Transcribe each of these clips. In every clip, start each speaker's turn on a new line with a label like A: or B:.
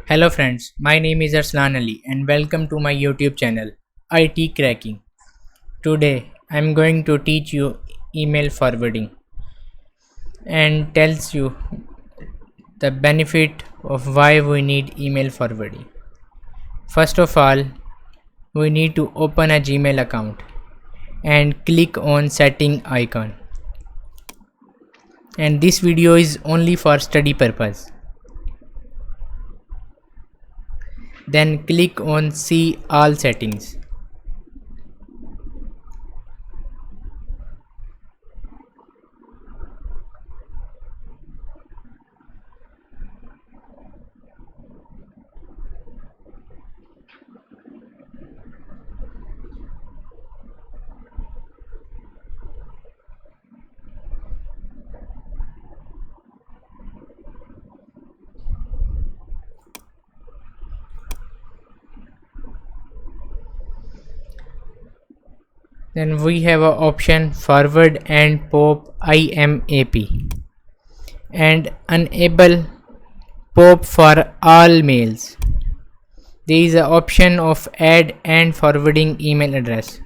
A: Hello friends, my name is Arslan Ali and welcome to my YouTube channel IT Cracking. Today I am going to teach you email forwarding and tells you the benefit of why we need email forwarding. First of all, we need to open a Gmail account and click on setting icon. And this video is only for study purpose. Then click on see all settings. Then we have a option forward and pop IMAP and enable pop for all mails. There is an option of add and forwarding email address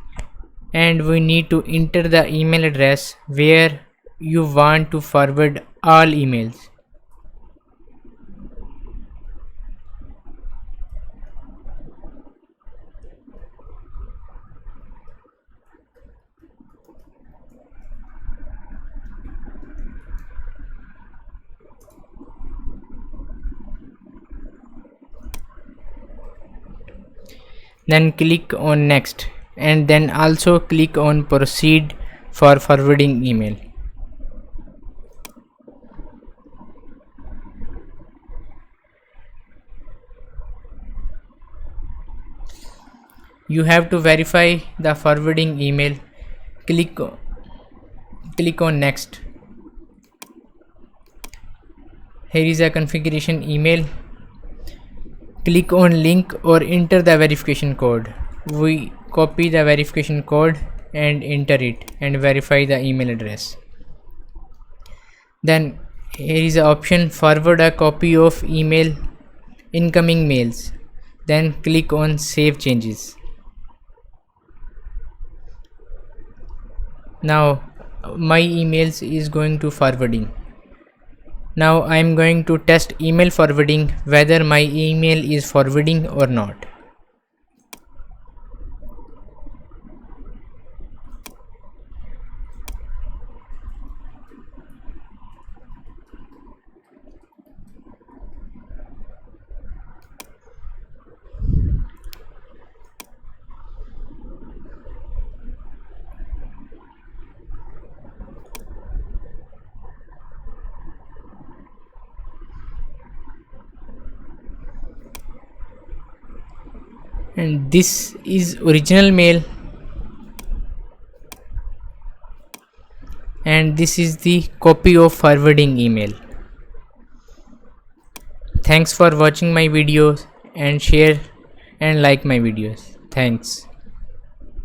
A: and we need to enter the email address where you want to forward all emails. Then click on next and then also click on proceed for forwarding email. You have to verify the forwarding email. Click on next. Here is a configuration email. Click on link or enter the verification code. We copy the verification code and enter it and verify the email address. Then here is the option forward a copy of email incoming mails. Then click on save changes. Now my emails is going to forwarding. Now I am going to test email forwarding whether my email is forwarding or not. And this is original mail and this is the copy of forwarding email. Thanks for watching my videos and share and like my videos. Thanks.